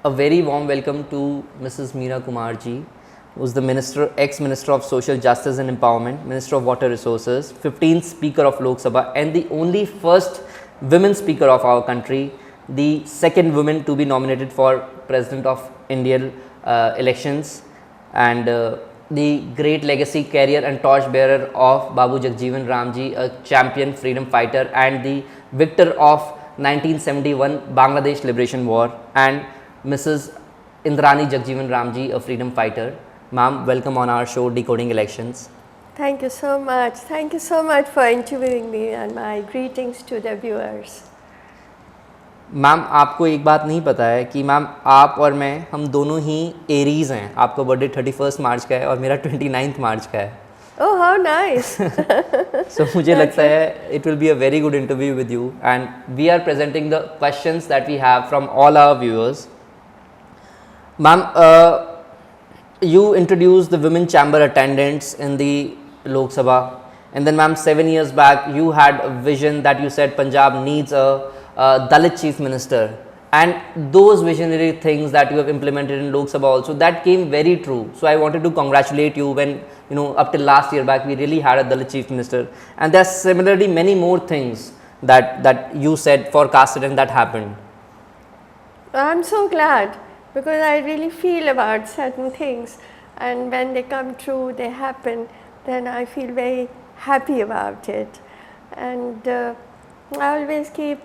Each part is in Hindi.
a very warm welcome to Mrs. Meera Kumar ji, who is the Minister, ex-Minister of Social Justice and Empowerment, Minister of Water Resources, 15th Speaker of Lok Sabha, and the only first women Speaker of our country, the second woman to be nominated for President of Indian elections, and the great legacy carrier and torch bearer of Babu Jagjeevan Ramji, a champion freedom fighter and the victor of 1971 Bangladesh Liberation War, and Mrs. Indrani Jagjeevan Ramji, a freedom fighter. Ma'am, welcome on our show Decoding Elections. Thank you so much. Thank you so much for interviewing me, and my greetings to the viewers. Ma'am, आपको एक बात नहीं पता है कि मैम आप और मैं हम दोनों ही एरीज़ हैं. आपका बर्थडे 31 मार्च का है और मेरा 29 मार्च का है. Oh, how nice! So मुझे लगता है it will be a very good interview with you, and we are presenting the questions that we have from all our viewers. Ma'am, you introduced the women chamber attendants in the Lok Sabha, and then ma'am 7 years back you had a vision that you said Punjab needs a Dalit chief minister, and those visionary things that you have implemented in Lok Sabha also, that came very true. So I wanted to congratulate you when, you know, up till last year back we really had a Dalit chief minister, and there are similarly many more things that you said, forecasted, and that happened. I'm so glad, because I really feel about certain things, and when they come true, they happen, then I feel very happy about it. And I always keep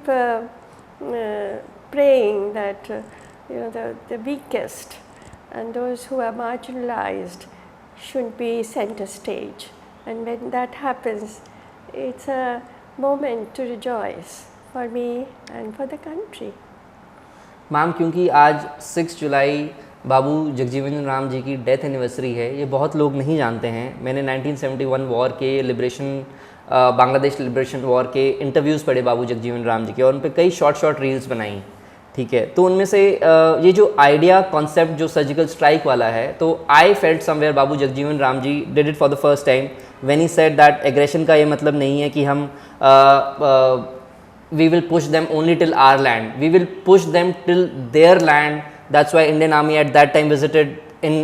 praying that the weakest and those who are marginalized should be center stage, and when that happens, it's a moment to rejoice for me and for the country. Ma'am, क्योंकि आज 6 जुलाई बाबू जगजीवन राम जी की डेथ एनिवर्सरी है, ये बहुत लोग नहीं जानते हैं. मैंने 1971 वॉर के लिबरेशन, बांग्लादेश लिबरेशन वॉर के इंटरव्यूज़ पढ़े बाबू जगजीवन राम जी के, और उन पर कई शॉर्ट रील्स बनाई. ठीक है, तो उनमें से ये जो आइडिया कॉन्सेप्ट जो सर्जिकल स्ट्राइक वाला है, तो I felt somewhere Babu Jagjivan Ram ji did it for the first time when he said that aggression का ये मतलब नहीं है कि हम we will push them only till our land, we will push them till their land. That's why Indian Army at that time visited in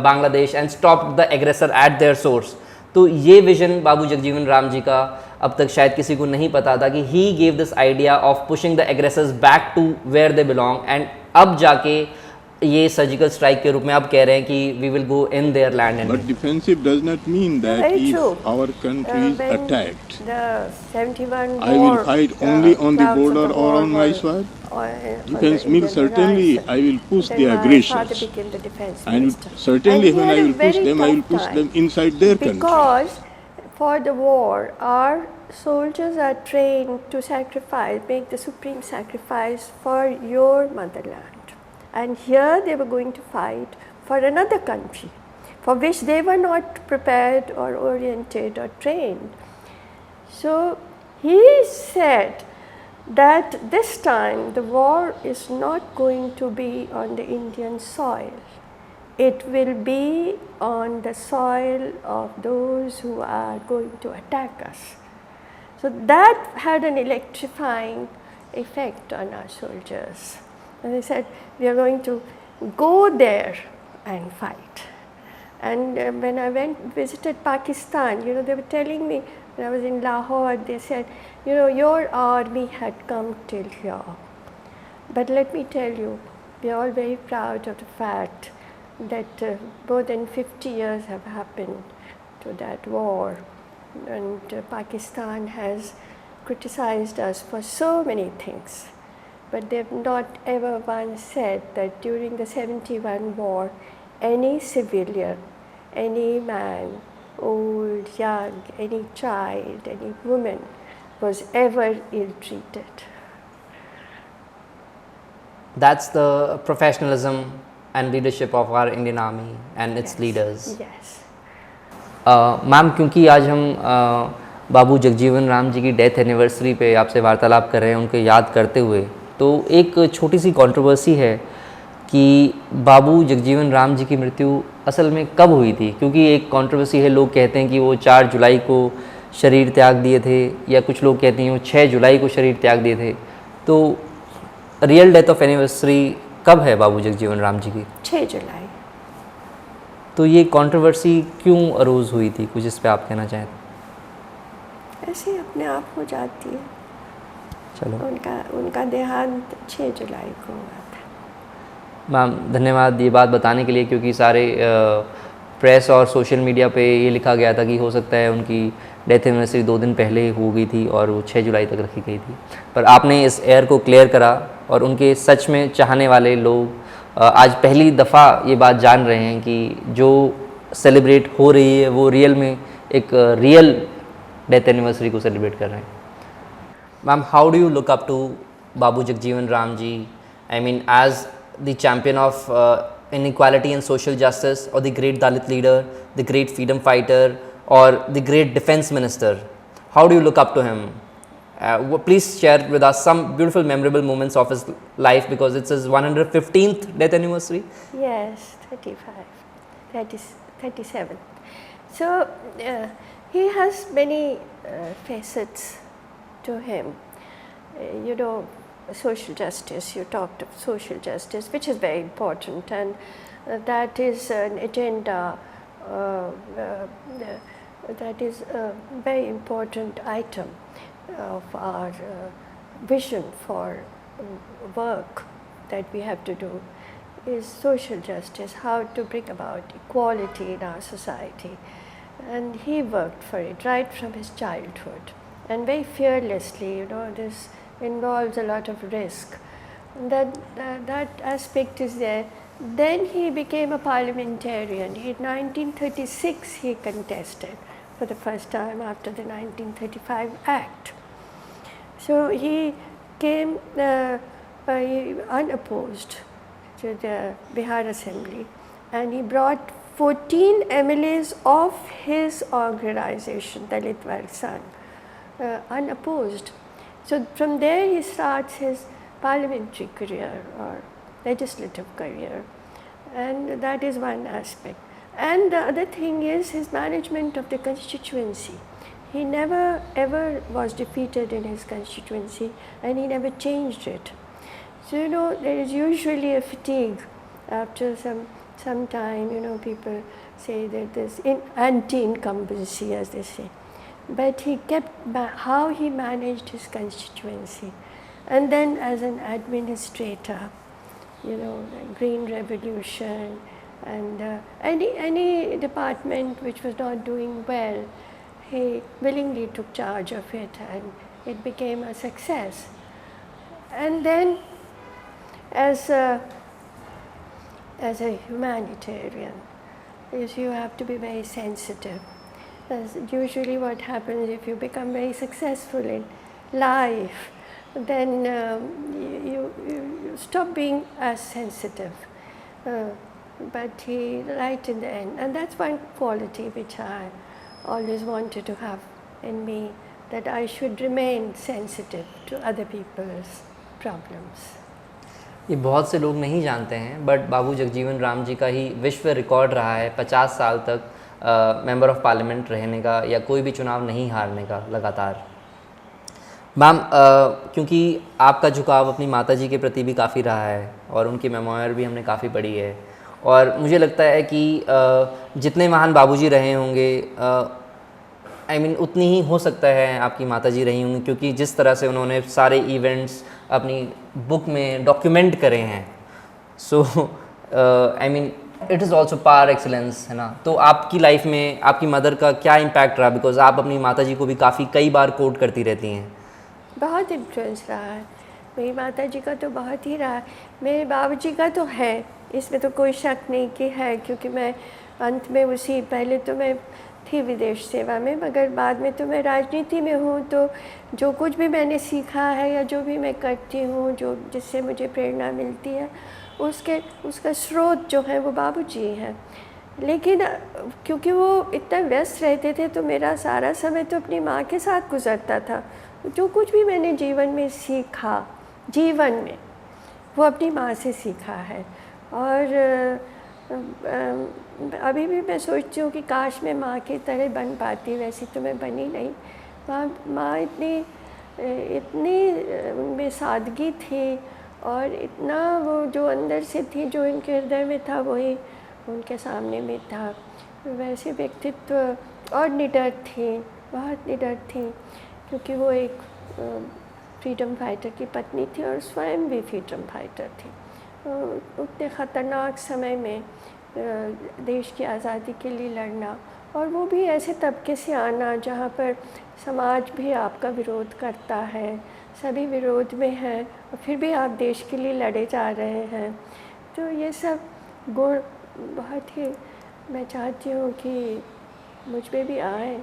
Bangladesh and stopped the aggressor at their source. तो ये विजन बाबू जगजीवन राम जी का अब तक शायद किसी को नहीं पता था कि he gave this idea of pushing the aggressors back to where they belong, and अब जाके ये सर्जिकल स्ट्राइक के रूप में आप कह रहे हैं कि we will go in their land. But defensive does not mean that Very if true. our country is attacked, The 71 I will war, fight only on the clouds of border the or war on my were- soil. or, Defense on the means Indian certainly horizon. I will push Then the my aggressors. father became the defense And minister. certainly And he when had I a will push very them, I will tough push time, them inside their country. because for the war, our soldiers are trained to sacrifice, make the supreme sacrifice for your motherland. And here they were going to fight for another country, for which they were not prepared or oriented or trained. So he said that this time the war is not going to be on the Indian soil. It will be on the soil of those who are going to attack us. So that had an electrifying effect on our soldiers. And they said, we are going to go there and fight. And when I visited Pakistan, they were telling me, when I was in Lahore, they said, your army had come till here. But let me tell you, we are all very proud of the fact that more than 50 years have happened to that war. And Pakistan has criticized us for so many things. But they have not ever once said that during the 71 war, any civilian, any man, old, young, any child, any woman was ever ill-treated. That's the professionalism and leadership of our Indian Army and its leaders. Yes. Ma'am, क्योंकि आज हम बाबू जगजीवन राम जी की डेथ एनिवर्सरी पे आपसे वार्तालाप कर रहे हैं उनके याद करते हुए, तो एक छोटी सी कंट्रोवर्सी है कि बाबू जगजीवन राम जी की मृत्यु असल में कब हुई थी, क्योंकि एक कंट्रोवर्सी है, लोग कहते हैं कि वो 4 जुलाई को शरीर त्याग दिए थे, या कुछ लोग कहते हैं वो 6 जुलाई को शरीर त्याग दिए थे. तो रियल डेथ ऑफ एनिवर्सरी कब है बाबू जगजीवन राम जी की? 6 जुलाई। तो ये कंट्रोवर्सी क्यों अरोज हुई थी, कुछ इस पे आप कहना चाहें? ऐसे ही अपने आप हो जाती है। चलो उनका देहांत 6 जुलाई को हुआ था। मैम धन्यवाद ये बात बताने के लिए, क्योंकि सारे प्रेस और सोशल मीडिया पे ये लिखा गया था कि हो सकता है उनकी डेथ एनिवर्सरी 2 दिन पहले हो गई थी और वो 6 जुलाई तक रखी गई थी, पर आपने इस एयर को क्लियर करा और उनके सच में चाहने वाले लोग आज पहली दफ़ा ये बात जान रहे हैं कि जो सेलिब्रेट हो रही है वो रियल में एक रियल डेथ एनिवर्सरी को सेलिब्रेट कर रहे हैं। Ma'am, how do you look up to Babu Jagjivan Ram ji? I mean as the champion of inequality and social justice, or the great Dalit leader, the great freedom fighter, or the great defense minister? How do you look up to him? Please share with us some beautiful memorable moments of his life, because it's his 115th death anniversary. Yes, 35, 37. So he has many facets to him. You know, social justice, you talked of social justice, which is very important, and that is an agenda, that is a very important item of our vision for work that we have to do, is social justice, how to bring about equality in our society. And he worked for it right from his childhood, and very fearlessly. You know, this involves a lot of risk. That aspect is there. Then he became a parliamentarian. In 1936 he contested for the first time after the 1935 Act. So he came unopposed to the Bihar Assembly, and he brought 14 MLAs of his organization, Dalit Varg Sangh, unopposed. So from there he starts his parliamentary career or legislative career, and that is one aspect. And the other thing is his management of the constituency. He never ever was defeated in his constituency, and he never changed it. So you know, there is usually a fatigue after some time. You know, people say that there's anti-incumbency, as they say. But he kept how he managed his constituency, and then as an administrator, you know, the Green Revolution, and any department which was not doing well, he willingly took charge of it, and it became a success. And then as a humanitarian, you have to be very sensitive. That's usually what happens if you become very successful in life, then you stop being as sensitive. But he, right in the end, and that's one quality which I always wanted to have in me, that I should remain sensitive to other people's problems. ये बहुत से लोग नहीं जानते हैं, बट बाबू जगजीवन राम जी का ही विश्व रिकॉर्ड रहा है 50 साल तक मेंबर ऑफ पार्लियामेंट रहने का, या कोई भी चुनाव नहीं हारने का लगातार। मैम, क्योंकि आपका झुकाव अपनी माताजी के प्रति भी काफ़ी रहा है और उनकी मेमोयर भी हमने काफ़ी पढ़ी है, और मुझे लगता है कि जितने महान बाबूजी रहे होंगे, आई मीन उतनी ही हो सकता है आपकी माताजी रही होंगी, क्योंकि जिस तरह से उन्होंने सारे इवेंट्स अपनी बुक में डॉक्यूमेंट करे हैं। So I mean it is also par excellence, है ना? तो आपकी लाइफ में आपकी मदर का क्या इम्पैक्ट रहा, बिकॉज आप अपनी माताजी को भी काफ़ी कई बार कोट करती रहती हैं। बहुत इन्फ्लुएंस रहा है मेरी माताजी का, तो बहुत ही रहा है। मेरे बाबूजी का तो है, इसमें तो कोई शक नहीं कि है, क्योंकि मैं अंत में उसी, पहले तो मैं थी विदेश सेवा में, मगर बाद में तो मैं राजनीति में हूँ। तो जो कुछ भी मैंने सीखा है या जो भी मैं करती हूँ, जो जिससे मुझे प्रेरणा मिलती है, उसका स्रोत जो है वो बाबूजी हैं। लेकिन क्योंकि वो इतना व्यस्त रहते थे, तो मेरा सारा समय तो अपनी माँ के साथ गुजरता था। जो कुछ भी मैंने जीवन में सीखा, जीवन में, वो अपनी माँ से सीखा है। और अभी भी मैं सोचती हूँ कि काश मैं माँ की तरह बन पाती, वैसी तो मैं बनी नहीं। माँ इतनी उनमें सादगी थी, और इतना वो जो अंदर से थी, जो इनके हृदय में था वही उनके सामने में था। वैसे व्यक्तित्व और निडर थी, बहुत निडर थी, क्योंकि वो एक फ्रीडम फाइटर की पत्नी थी और स्वयं भी फ्रीडम फाइटर थी। उतने ख़तरनाक समय में देश की आज़ादी के लिए लड़ना, और वो भी ऐसे तबके से आना जहाँ पर समाज भी आपका विरोध करता है, सभी विरोध में हैं, और फिर भी आप देश के लिए लड़े जा रहे हैं। तो ये सब गुण बहुत ही मैं चाहती हूँ कि मुझ में भी आए।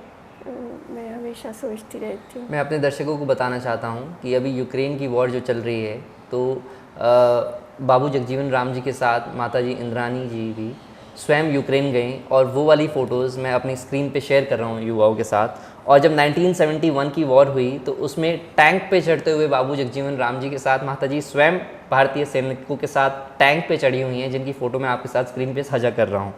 मैं हमेशा सोचती रहती हूँ। मैं अपने दर्शकों को बताना चाहता हूँ कि अभी यूक्रेन की वॉर जो चल रही है, तो बाबू जगजीवन राम जी के साथ माता जी इंद्राणी जी भी स्वयं यूक्रेन गए, और वो वाली फ़ोटोज़ मैं अपनी स्क्रीन पे शेयर कर रहा हूँ युवाओं के साथ। और जब 1971 की वॉर हुई तो उसमें टैंक पे चढ़ते हुए बाबू जगजीवन राम जी के साथ माता जी स्वयं भारतीय सैनिकों के साथ टैंक पे चढ़ी हुई हैं, जिनकी फ़ोटो मैं आपके साथ स्क्रीन पे साझा कर रहा हूँ।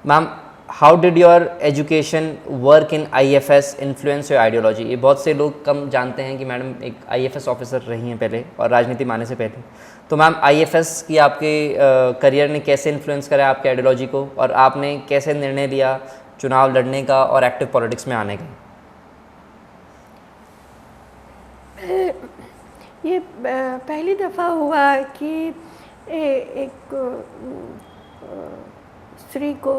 Ma'am, how did your education work in IFS influence your ideology? ये बहुत से लोग कम जानते हैं कि मैडम एक IFS ऑफिसर रही हैं पहले, और राजनीति में आने से पहले। तो मैम, IFS की आपके करियर ने कैसे इन्फ्लुएंस करा आपके आइडियोलॉजी को, और आपने कैसे निर्णय लिया चुनाव लड़ने का और एक्टिव पॉलिटिक्स में आने का? ये पहली दफ़ा हुआ कि एक स्त्री को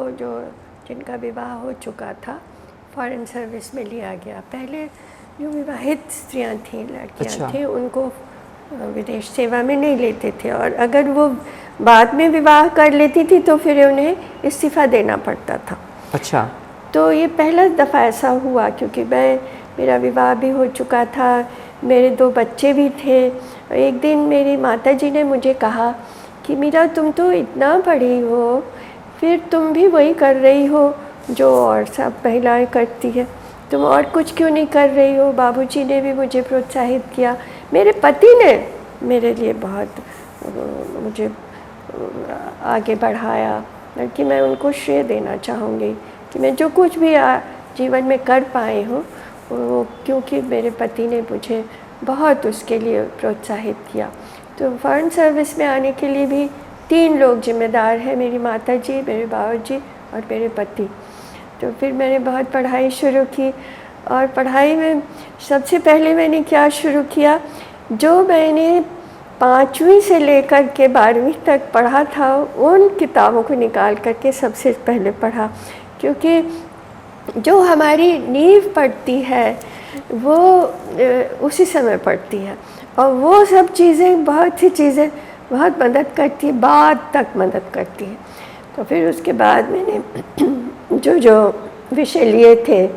जिनका विवाह हो चुका था फॉरेन सर्विस में लिया गया। पहले जो विवाहित स्त्रियां थीं, लड़कियां थीं, उनको विदेश सेवा में नहीं लेते थे, और अगर वो बाद में विवाह कर लेती थी तो फिर उन्हें इस्तीफ़ा देना पड़ता था। अच्छा। तो ये पहला दफ़ा ऐसा हुआ, क्योंकि मेरा विवाह भी हो चुका था, मेरे 2 बच्चे भी थे। एक दिन मेरी माताजी ने मुझे कहा कि मीरा, तुम तो इतना पढ़ी हो, फिर तुम भी वही कर रही हो जो और सब महिलाएं करती है, तुम और कुछ क्यों नहीं कर रही हो? बाबूजी ने भी मुझे प्रोत्साहित किया, मेरे पति ने मेरे लिए बहुत मुझे आगे बढ़ाया, बल्कि मैं उनको श्रेय देना चाहूँगी कि मैं जो कुछ भी जीवन में कर पाई हूँ वो क्योंकि मेरे पति ने मुझे बहुत उसके लिए प्रोत्साहित किया। तो फॉरेन सर्विस में आने के लिए भी 3 लोग जिम्मेदार हैं, मेरी माताजी, मेरे बाबूजी और मेरे पति। तो फिर मैंने बहुत पढ़ाई शुरू की, और पढ़ाई में सबसे पहले मैंने क्या शुरू किया, जो मैंने 5वीं से लेकर के 12वीं तक पढ़ा था उन किताबों को निकाल करके सबसे पहले पढ़ा, क्योंकि जो हमारी नींव पड़ती है वो उसी समय पड़ती है, और वो सब चीज़ें, बहुत सी चीज़ें बहुत मदद करती है, बाद तक मदद करती है। तो फिर उसके बाद मैंने जो विषय लिए थे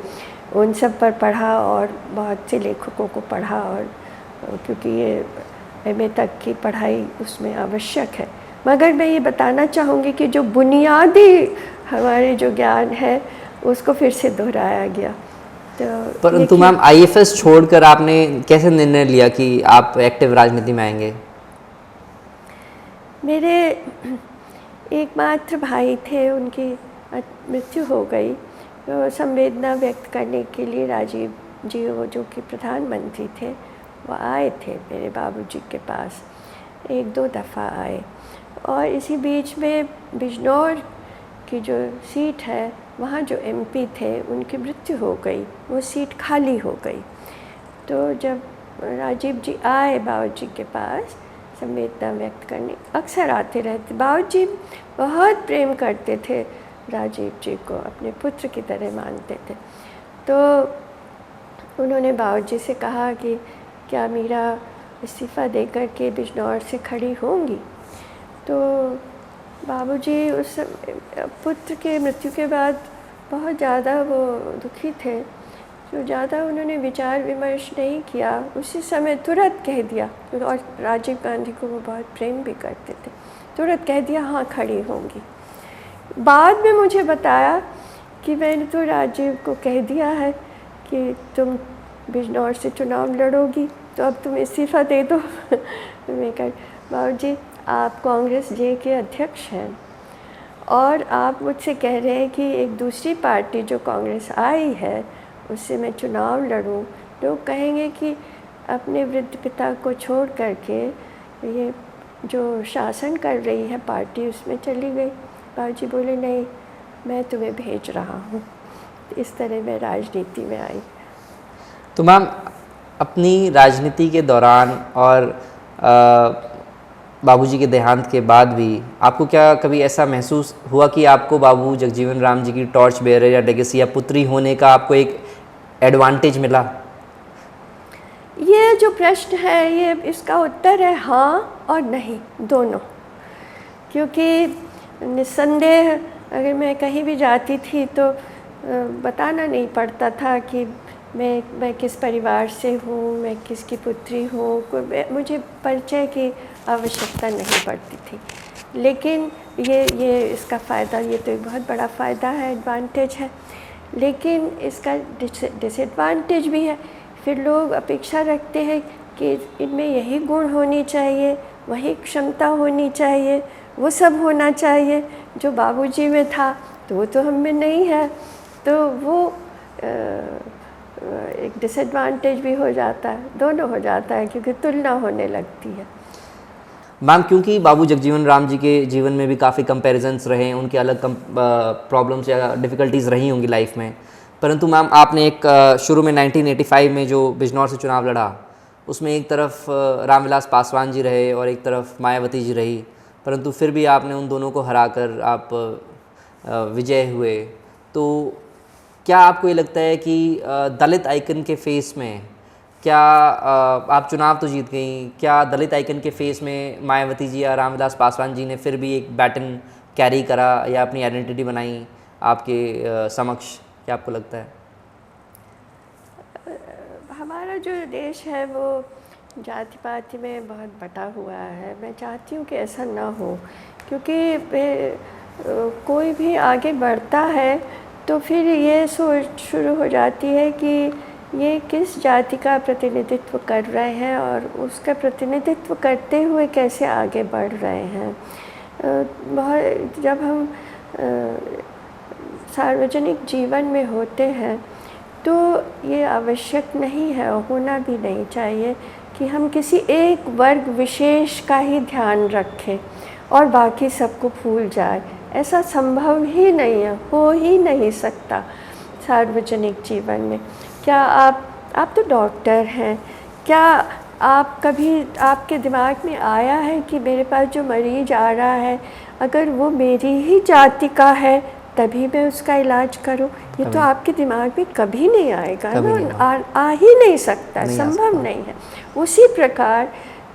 उन सब पर पढ़ा, और बहुत से लेखकों को पढ़ा, और क्योंकि ये MA तक की पढ़ाई उसमें आवश्यक है। मगर मैं ये बताना चाहूँगी कि जो बुनियादी हमारे जो ज्ञान है उसको फिर से दोहराया गया। तो परंतु मैम, IFS छोड़कर आपने कैसे निर्णय लिया कि आप एक्टिव राजनीति में आएंगे? मेरे एकमात्र भाई थे, उनकी मृत्यु हो गई, तो संवेदना व्यक्त करने के लिए राजीव जी, वो जो कि प्रधानमंत्री थे, वो आए थे मेरे बाबूजी के पास, 1-2 दफ़ा आए। और इसी बीच में बिजनौर की जो सीट है वहाँ जो MP थे उनकी मृत्यु हो गई, वो सीट खाली हो गई। तो जब राजीव जी आए बाबूजी के पास संवेदना व्यक्त करने, अक्सर आते रहते, बाबूजी बहुत प्रेम करते थे राजीव जी को, अपने पुत्र की तरह मानते थे। तो उन्होंने बाबूजी से कहा कि क्या मीरा इस्तीफ़ा देकर के बिजनौर से खड़ी होंगी? तो बाबूजी उस पुत्र के मृत्यु के बाद बहुत ज़्यादा वो दुखी थे, जो ज़्यादा उन्होंने विचार विमर्श नहीं किया, उसी समय तुरंत कह दिया, और राजीव गांधी को वो बहुत प्रेम भी करते थे, तुरंत कह दिया हाँ खड़ी होंगी। बाद में मुझे बताया कि मैंने तो राजीव को कह दिया है कि तुम बिजनौर से चुनाव लड़ोगी, तो अब तुम इस्तीफ़ा दे दो। मैं कह, बाबूजी आप कांग्रेस जे के अध्यक्ष हैं, और आप मुझसे कह रहे हैं कि एक दूसरी पार्टी जो कांग्रेस आई है उससे मैं चुनाव लड़ूं, लोग कहेंगे कि अपने वृद्ध पिता को छोड़ करके ये जो शासन कर रही है पार्टी उसमें चली गई। बाबूजी बोले नहीं, मैं तुम्हें भेज रहा हूँ। इस तरह मैं राजनीति में आई। तो मैम, अपनी राजनीति के दौरान और बाबूजी के देहांत के बाद भी आपको क्या कभी ऐसा महसूस हुआ कि आपको बाबू जगजीवन राम जी की टॉर्च बेयरर या लेगेसी या पुत्री होने का आपको एक एडवांटेज मिला? ये जो प्रश्न है, ये इसका उत्तर है हाँ और नहीं, दोनों। क्योंकि निस्संदेह अगर मैं कहीं भी जाती थी तो बताना नहीं पड़ता था कि मैं किस परिवार से हूँ, मैं किसकी पुत्री हूँ, मुझे परिचय की आवश्यकता नहीं पड़ती थी। लेकिन ये इसका फ़ायदा, ये तो एक बहुत बड़ा फ़ायदा है, एडवांटेज है। लेकिन इसका डिसएडवांटेज भी है। फिर लोग अपेक्षा रखते हैं कि इनमें यही गुण होनी चाहिए, वही क्षमता होनी चाहिए, वो सब होना चाहिए जो बाबूजी में था, तो वो तो हम में नहीं है। तो वो एक डिसएडवांटेज भी हो जाता है, दोनों हो जाता है, क्योंकि तुलना होने लगती है। मैम, क्योंकि बाबू जगजीवन राम जी के जीवन में भी काफ़ी कंपैरिजंस रहे, उनके अलग प्रॉब्लम्स या डिफ़िकल्टीज़ रही होंगी लाइफ में, परंतु मैम आपने एक शुरू में 1985 में जो बिजनौर से चुनाव लड़ा, उसमें एक तरफ रामविलास पासवान जी रहे और एक तरफ मायावती जी रही, परंतु फिर भी आपने उन दोनों को हराकर आप विजय हुए। तो क्या आपको ये लगता है कि दलित आइकन के फेस में क्या आप चुनाव तो जीत गई, क्या दलित आइकन के फेस में मायावती जी या रामविलास पासवान जी ने फिर भी एक बैटन कैरी करा या अपनी आइडेंटिटी बनाई आपके समक्ष? क्या आपको लगता है? हमारा जो देश है वो जाति पाति में बहुत बटा हुआ है। मैं चाहती हूँ कि ऐसा ना हो, क्योंकि कोई भी आगे बढ़ता है तो फिर ये सोच शुरू हो जाती है कि ये किस जाति का प्रतिनिधित्व कर रहे हैं और उसका प्रतिनिधित्व करते हुए कैसे आगे बढ़ रहे हैं। बहुत जब हम सार्वजनिक जीवन में होते हैं तो ये आवश्यक नहीं है, होना भी नहीं चाहिए कि हम किसी एक वर्ग विशेष का ही ध्यान रखें और बाकी सबको भूल जाए। ऐसा संभव ही नहीं है, हो ही नहीं सकता सार्वजनिक जीवन में। क्या आप तो डॉक्टर हैं, क्या आप कभी आपके दिमाग में आया है कि मेरे पास जो मरीज आ रहा है अगर वो मेरी ही जाति का है तभी मैं उसका इलाज करूं? ये तो आपके दिमाग में कभी नहीं आएगा ना, आ ही नहीं सकता, संभव नहीं है। उसी प्रकार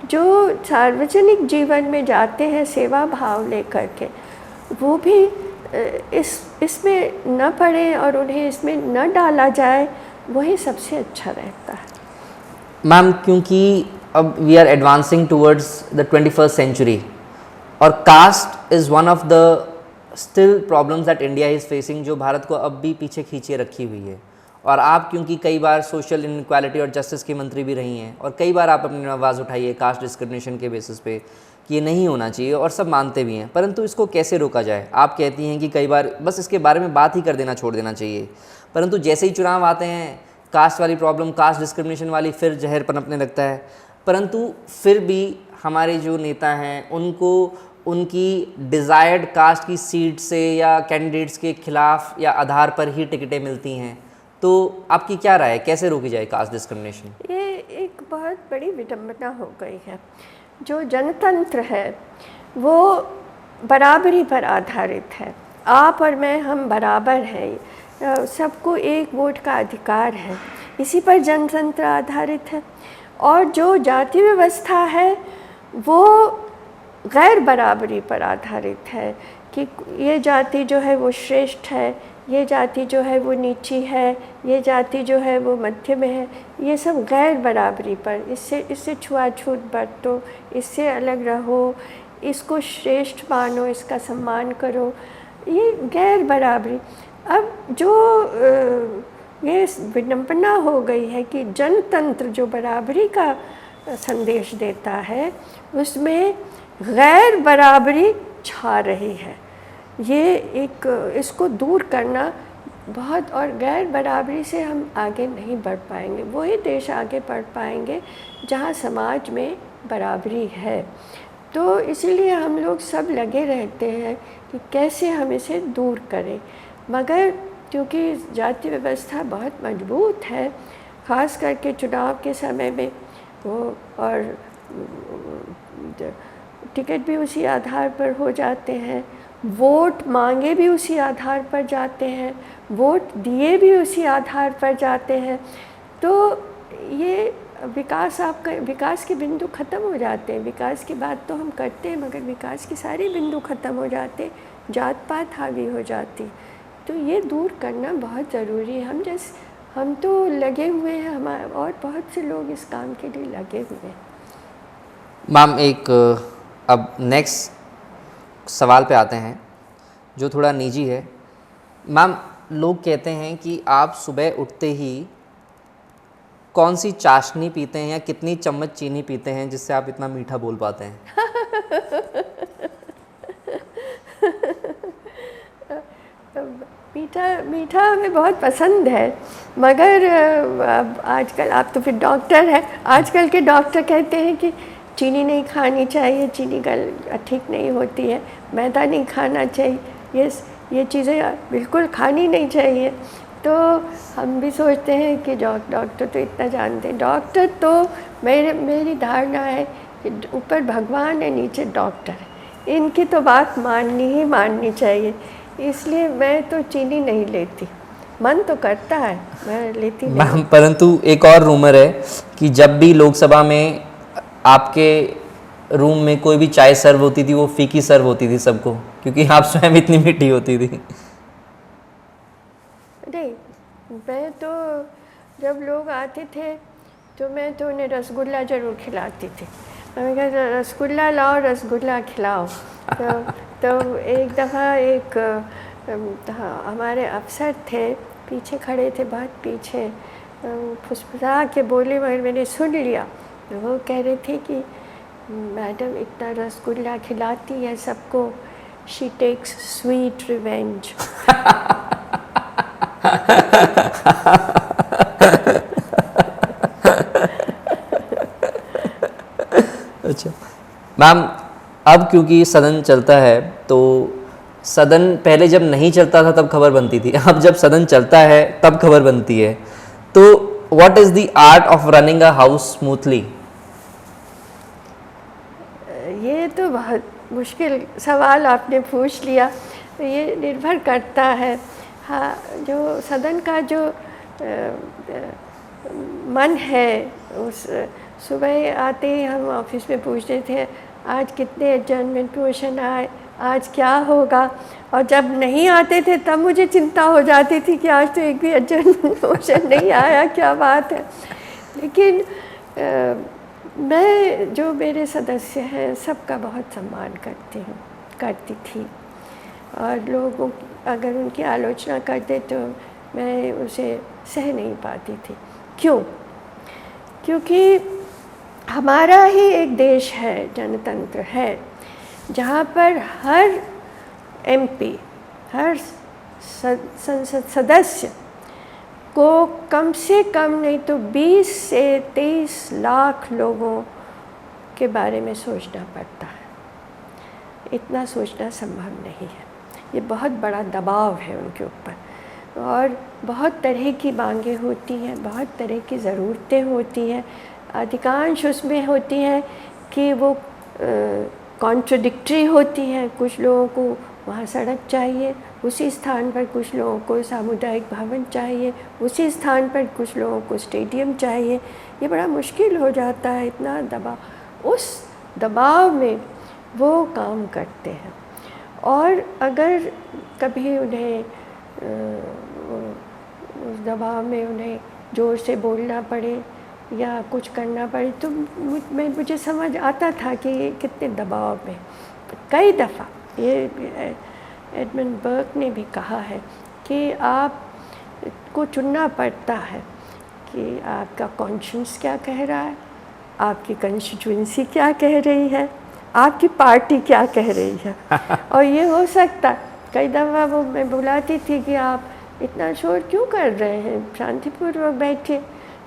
जो सार्वजनिक जीवन में जाते हैं सेवा भाव लेकर के, वो भी इसमें न पड़े और उन्हें इसमें न डाला जाए, वही सबसे अच्छा रहता है। मैम, क्योंकि अब we are advancing towards the 21st century और caste is one of the still problems that India is facing, जो भारत को अब भी पीछे खींचे रखी हुई है। और आप क्योंकि कई बार सोशल इनइक्वालिटी और जस्टिस की मंत्री भी रही हैं और कई बार आप अपनी आवाज़ उठाई है कास्ट डिस्क्रिमिनेशन के बेसिस पे कि ये नहीं होना चाहिए और सब मानते भी हैं, परंतु इसको कैसे रोका जाए? आप कहती हैं कि कई बार बस इसके बारे में बात ही कर देना छोड़ देना चाहिए, परंतु जैसे ही चुनाव आते हैं कास्ट वाली प्रॉब्लम, कास्ट डिस्क्रिमिनेशन वाली फिर जहर पनपने लगता है। परंतु फिर भी हमारे जो नेता हैं उनको उनकी डिज़ायर्ड कास्ट की सीट से या कैंडिडेट्स के खिलाफ या आधार पर ही टिकटें मिलती हैं। तो आपकी क्या राय है, कैसे रोकी जाए कास्ट डिस्क्रिमिनेशन? ये एक बहुत बड़ी विडंबना हो गई है। जो जनतंत्र है वो बराबरी पर आधारित है। आप और मैं, हम बराबर हैं, सबको एक वोट का अधिकार है, इसी पर जनतंत्र आधारित है। और जो जाति व्यवस्था है वो गैर बराबरी पर आधारित है कि ये जाति जो है वो श्रेष्ठ है, ये जाति जो है वो नीची है, ये जाति जो है वो मध्य में है। ये सब गैर बराबरी पर, इससे छुआछूत बरतो, इससे अलग रहो, इसको श्रेष्ठ मानो, इसका सम्मान करो, ये गैर बराबरी। अब जो ये विडंबना हो गई है कि जनतंत्र जो बराबरी का संदेश देता है उसमें गैर बराबरी छा रही है। ये एक, इसको दूर करना बहुत, और गैर बराबरी से हम आगे नहीं बढ़ पाएंगे। वही देश आगे बढ़ पाएंगे जहाँ समाज में बराबरी है। तो इसीलिए हम लोग सब लगे रहते हैं कि कैसे हम इसे दूर करें, मगर क्योंकि जाति व्यवस्था बहुत मजबूत है, ख़ास करके चुनाव के समय में वो, और टिकट भी उसी आधार पर हो जाते हैं, वोट मांगे भी उसी आधार पर जाते हैं, वोट दिए भी उसी आधार पर जाते हैं। तो ये विकास के बिंदु ख़त्म हो जाते हैं। विकास की बात तो हम करते हैं मगर विकास के सारे बिंदु ख़त्म हो जाते, जात पात हावी हो जाती। तो ये दूर करना बहुत ज़रूरी है। हम तो लगे हुए हैं, हमारे और बहुत से लोग इस काम के लिए लगे हुए हैं। मैम एक अब नेक्स्ट सवाल पे आते हैं जो थोड़ा निजी है। मैम लोग कहते हैं कि आप सुबह उठते ही कौन सी चाशनी पीते हैं या कितनी चम्मच चीनी पीते हैं जिससे आप इतना मीठा बोल पाते हैं? मीठा हमें बहुत पसंद है, मगर आजकल आप तो फिर डॉक्टर हैं, आजकल के डॉक्टर कहते हैं कि चीनी नहीं खानी चाहिए, चीनी गल ठीक नहीं होती है, मैदा नहीं खाना चाहिए, ये चीज़ें बिल्कुल खानी नहीं चाहिए। तो हम भी सोचते हैं कि डॉक्टर तो इतना जानते हैं। डॉक्टर तो मेरी धारणा है कि ऊपर भगवान है, नीचे डॉक्टर है, इनकी तो बात माननी चाहिए। इसलिए मैं तो चीनी नहीं लेती, मन तो करता है, मैं लेती नहीं। मैम परंतु एक और रूमर है कि जब भी लोकसभा में आपके रूम में कोई भी चाय सर्व होती थी वो फीकी सर्व होती थी सबको, क्योंकि आप स्वयं इतनी मीठी होती थी। नहीं, मैं तो जब लोग आते थे तो मैं तो उन्हें रसगुल्ला ज़रूर खिलाती थी। मैं कहता रसगुल्ला लाओ, रसगुल्ला खिलाओ। तो एक दफ़ा हमारे अफसर थे, पीछे खड़े थे, बहुत पीछे, फुसफुसा के बोले मगर मैंने सुन लिया। तो वो कह रहे थे कि मैडम इतना रसगुल्ला खिलाती है सबको, शी टेक्स स्वीट रिवेंज। अच्छा मैम, अब क्योंकि सदन चलता है तो सदन पहले जब नहीं चलता था तब खबर बनती थी, अब जब सदन चलता है तब खबर बनती है। तो what is the art of running a house smoothly? ये तो बहुत मुश्किल सवाल आपने पूछ लिया। तो ये निर्भर करता है, हाँ, जो सदन का जो मन है, उस सुबह आते ही हम ऑफिस में पूछते थे आज कितने एडजर्नमेंट मोशन आए, आज क्या होगा। और जब नहीं आते थे तब मुझे चिंता हो जाती थी कि आज तो एक भी एडजर्नमेंट मोशन नहीं आया, क्या बात है। लेकिन मैं जो मेरे सदस्य हैं सबका बहुत सम्मान करती थी, और लोगों अगर उनकी आलोचना करते तो मैं उसे सह नहीं पाती थी। क्यों? क्योंकि हमारा ही एक देश है, जनतंत्र है, जहाँ पर हर एमपी, हर संसद सदस्य को कम से कम नहीं तो 20 से 23 लाख लोगों के बारे में सोचना पड़ता है। इतना सोचना संभव नहीं है। ये बहुत बड़ा दबाव है उनके ऊपर, और बहुत तरह की मांगें होती हैं, बहुत तरह की ज़रूरतें होती हैं। अधिकांश उसमें होती हैं कि वो कॉन्ट्रडिक्टरी होती हैं। कुछ लोगों को वहाँ सड़क चाहिए, उसी स्थान पर कुछ लोगों को सामुदायिक भवन चाहिए, उसी स्थान पर कुछ लोगों को स्टेडियम चाहिए। ये बड़ा मुश्किल हो जाता है, इतना दबाव। उस दबाव में वो काम करते हैं, और अगर कभी उन्हें उस दबाव में उन्हें ज़ोर से बोलना पड़े या कुछ करना पड़े तो मुझे समझ आता था कि ये कितने दबाव में। कई दफ़ा ये एडमंड बर्क ने भी कहा है कि आप को चुनना पड़ता है कि आपका कॉन्शियंस क्या कह रहा है, आपकी कंस्टिट्यूएंसी क्या कह रही है, आपकी पार्टी क्या कह रही है। और ये हो सकता, कई दफ़ा वो मैं बुलाती थी कि आप इतना शोर क्यों कर रहे हैं, शांतिपूर्वक बैठिए।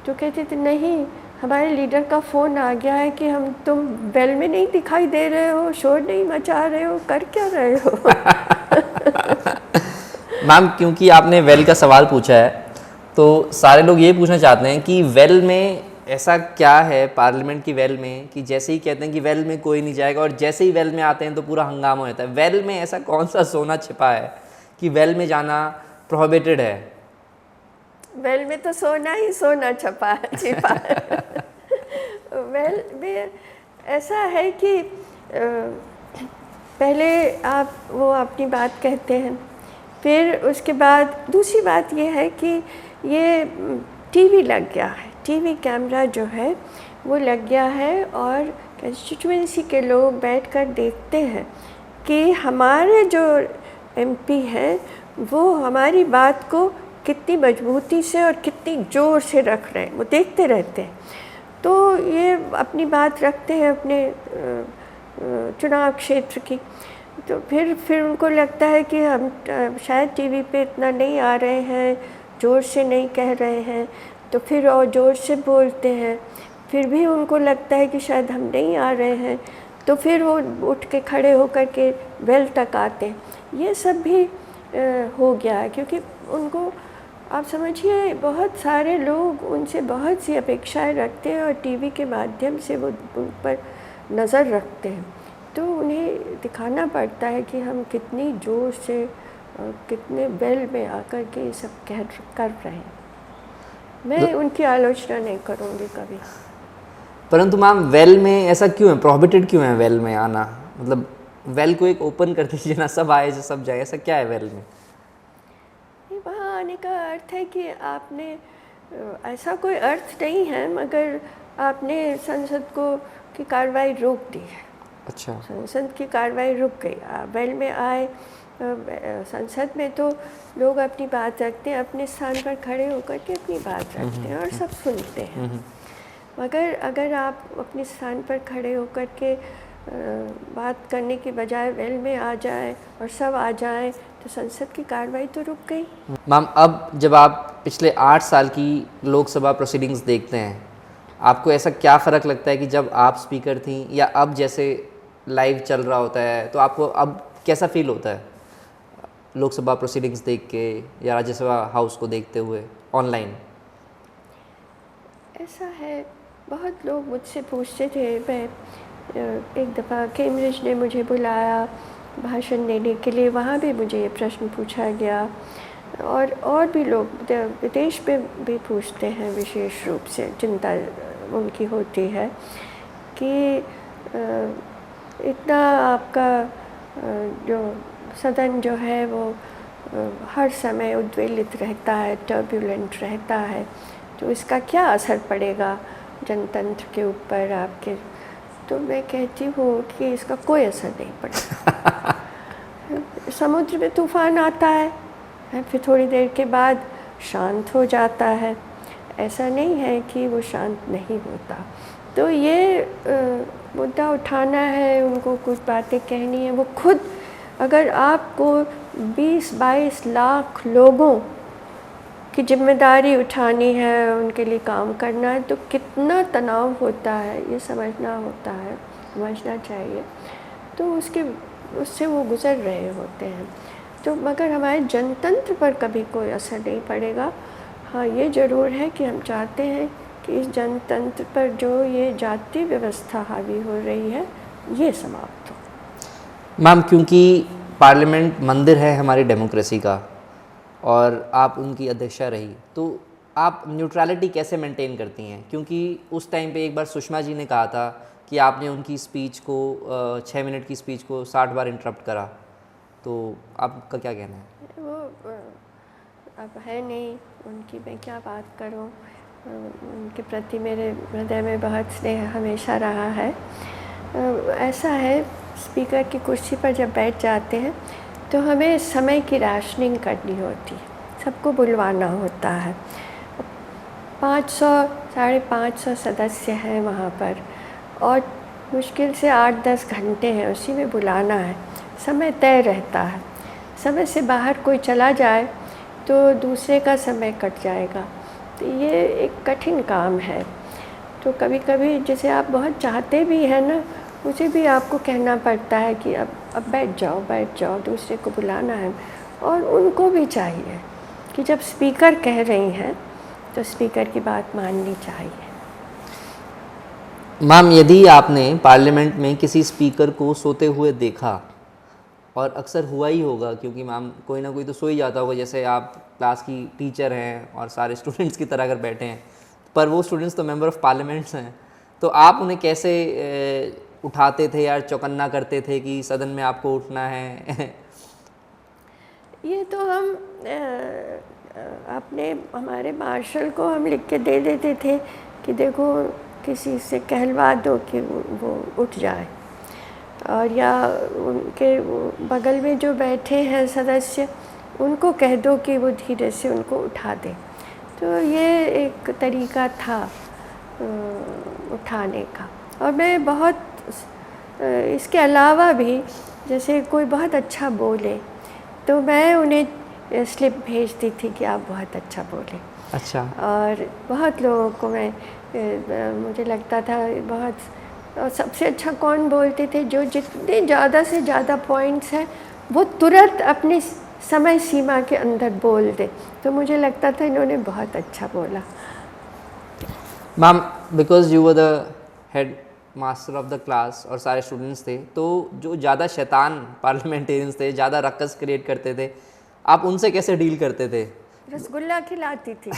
तो कहते थे नहीं, हमारे लीडर का फ़ोन आ गया है कि तुम वेल में नहीं दिखाई दे रहे हो, शोर नहीं मचा रहे हो, कर क्या रहे हो? मैम क्योंकि आपने वेल का सवाल पूछा है तो सारे लोग ये पूछना चाहते हैं कि वेल में ऐसा क्या है पार्लियामेंट की वेल में कि जैसे ही कहते हैं कि वेल में कोई नहीं जाएगा और जैसे ही वेल में आते हैं तो पूरा हंगामा हो जाता है। वेल में ऐसा कौन सा सोना छिपा है कि वेल में जाना प्रोहिबिटेड है? वेल में तो सोना ही सोना छिपा है। वेल में ऐसा है कि पहले आप वो अपनी बात कहते हैं, फिर उसके बाद दूसरी बात ये है कि ये टीवी लग गया है, टीवी कैमरा जो है वो लग गया है और कंस्टिट्यूएंसी के लोग बैठकर देखते हैं कि हमारे जो एमपी हैं वो हमारी बात को कितनी मजबूती से और कितनी ज़ोर से रख रहे हैं, वो देखते रहते हैं। तो ये अपनी बात रखते हैं अपने चुनाव क्षेत्र की, तो फिर उनको लगता है कि हम शायद टीवी पे इतना नहीं आ रहे हैं, ज़ोर से नहीं कह रहे हैं, तो फिर और ज़ोर से बोलते हैं। फिर भी उनको लगता है कि शायद हम नहीं आ रहे हैं, तो फिर वो उठ के खड़े होकर के वेल तक आते हैं। ये सब भी हो गया है क्योंकि उनको, आप समझिए, बहुत सारे लोग उनसे बहुत सी अपेक्षाएं रखते हैं और टीवी के माध्यम से वो उन पर नज़र रखते हैं, तो उन्हें दिखाना पड़ता है कि हम कितनी ज़ोर से और कितने वेल में आकर के ये सब कर रहे हैं। मैं उनकी आलोचना नहीं करूँगी कभी। परंतु मैम वेल में ऐसा क्यों है, प्रोहिबिटेड क्यों है वेल में आना? मतलब वेल को एक ओपन कर दीजिए ना, सब आए जो सब जाए, ऐसा क्या है वेल में? वहाँ आने का अर्थ है कि आपने, ऐसा कोई अर्थ नहीं है, मगर आपने संसद की कार्रवाई रोक दी है। अच्छा, संसद की कार्रवाई रुक गई। वेल में आए, संसद में तो लोग अपनी बात रखते हैं, अपने स्थान पर खड़े होकर के अपनी बात रखते हैं और सब सुनते हैं। मगर अगर आप अपने स्थान पर खड़े होकर के बात करने के बजाय वेल में आ जाए और सब आ जाएं, तो संसद की कार्रवाई तो रुक गई। मैम अब जब आप पिछले 8 साल की लोकसभा प्रोसीडिंग्स देखते हैं, आपको ऐसा क्या फ़र्क लगता है कि जब आप स्पीकर थी या अब जैसे लाइव चल रहा होता है तो आपको अब कैसा फील होता है लोकसभा प्रोसीडिंग्स देख के या राज्यसभा हाउस को देखते हुए ऑनलाइन? ऐसा है, बहुत लोग मुझसे पूछते थे। मैं एक दफ़ा कैम्ब्रिज ने मुझे बुलाया भाषण देने के लिए, वहाँ भी मुझे ये प्रश्न पूछा गया और भी लोग विदेश में भी पूछते हैं, विशेष रूप से चिंता उनकी होती है कि इतना आपका जो सदन जो है वो हर समय उद्वेलित रहता है, टर्ब्युलेंट रहता है, तो इसका क्या असर पड़ेगा जनतंत्र के ऊपर आपके? तो मैं कहती हूँ कि इसका कोई असर नहीं पड़ेगा। समुद्र में तूफान आता है, फिर थोड़ी देर के बाद शांत हो जाता है, ऐसा नहीं है कि वो शांत नहीं होता। तो ये मुद्दा उठाना है, उनको कुछ बातें कहनी है, वो खुद, अगर आपको 20-22 लाख लोगों की जिम्मेदारी उठानी है, उनके लिए काम करना है, तो कितना तनाव होता है ये समझना चाहिए। तो उससे वो गुज़र रहे होते हैं। तो मगर हमारे जनतंत्र पर कभी कोई असर नहीं पड़ेगा। हाँ, ये ज़रूर है कि हम चाहते हैं कि इस जनतंत्र पर जो ये जाति व्यवस्था हावी हो रही है ये समाप्त हो। मैम क्योंकि पार्लियामेंट मंदिर है हमारी डेमोक्रेसी का और आप उनकी अध्यक्षा रही, तो आप न्यूट्रलिटी कैसे मेंटेन करती हैं? क्योंकि उस टाइम पे एक बार सुषमा जी ने कहा था कि आपने उनकी स्पीच को 6 मिनट की स्पीच को 60 बार इंटरप्ट करा, तो आपका क्या कहना है? वो अब है नहीं, उनकी मैं क्या बात करूं। उनके प्रति मेरे हृदय में बहुत स्नेह हमेशा रहा है। ऐसा है, स्पीकर की कुर्सी पर जब बैठ जाते हैं तो हमें समय की राशनिंग करनी होती है, सबको बुलवाना होता है। 500-550 सदस्य हैं वहाँ पर और मुश्किल से 8-10 घंटे हैं, उसी में बुलाना है। समय तय रहता है, समय से बाहर कोई चला जाए तो दूसरे का समय कट जाएगा, तो ये एक कठिन काम है। तो कभी कभी जैसे आप बहुत चाहते भी हैं ना, उसे भी आपको कहना पड़ता है कि अब बैठ जाओ, दूसरे को बुलाना है। और उनको भी चाहिए कि जब स्पीकर कह रही हैं तो स्पीकर की बात माननी चाहिए। मैम, यदि आपने पार्लियामेंट में किसी स्पीकर को सोते हुए देखा, और अक्सर हुआ ही होगा क्योंकि मैम कोई ना कोई तो सो ही जाता होगा, जैसे आप क्लास की टीचर हैं और सारे स्टूडेंट्स की तरह अगर बैठे हैं, पर वो स्टूडेंट्स तो मेंबर ऑफ पार्लियामेंट्स हैं, तो आप उन्हें कैसे उठाते थे या चौकन्ना करते थे कि सदन में आपको उठना है? ये तो हम अपने हमारे मार्शल को हम लिख के दे देते थे कि देखो किसी से कहलवा दो कि वो उठ जाए, और या उनके बगल में जो बैठे हैं सदस्य उनको कह दो कि वो धीरे से उनको उठा दें। तो ये एक तरीका था उठाने का। और मैं बहुत इसके अलावा भी, जैसे कोई बहुत अच्छा बोले तो मैं उन्हें स्लिप भेजती थी कि आप बहुत अच्छा बोले। अच्छा। और बहुत लोगों को मुझे लगता था बहुत, और सबसे अच्छा कौन बोलते थे, जो जितने ज़्यादा से ज़्यादा पॉइंट्स हैं वो तुरंत अपनी समय सीमा के अंदर बोल दे। तो मुझे लगता था इन्होंने बहुत अच्छा बोला। Ma'am, because you were the head master of the class और सारे स्टूडेंट्स थे, तो जो ज़्यादा शैतान पार्लियामेंटेरियंस थे, ज़्यादा रक्कस क्रिएट करते थे, आप उनसे कैसे डील करते थे? रसगुल्ला खिलाती थी।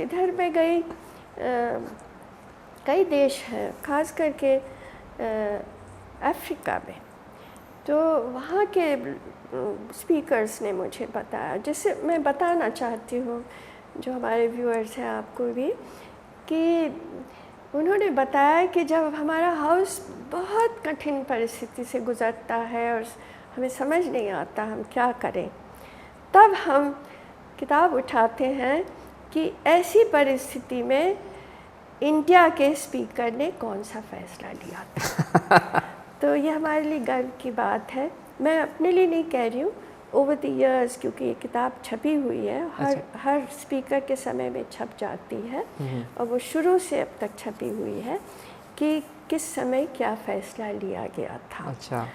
इधर मैं गई, कई देश हैं खास करके अफ्रीका में, तो वहाँ के स्पीकर्स ने मुझे बताया, जिससे मैं बताना चाहती हूँ जो हमारे व्यूअर्स हैं आपको भी, कि उन्होंने बताया कि जब हमारा हाउस बहुत कठिन परिस्थिति से गुज़रता है और हमें समझ नहीं आता हम क्या करें, तब हम किताब उठाते हैं कि ऐसी परिस्थिति में इंडिया के स्पीकर ने कौन सा फैसला लिया था। तो ये हमारे लिए गर्व की बात है। मैं अपने लिए नहीं कह रही हूँ, ओवर द ईयर्स, क्योंकि ये किताब छपी हुई है, हर स्पीकर के समय में छप जाती है, और वो शुरू से अब तक छपी हुई है कि किस समय क्या फैसला लिया गया था। अच्छा।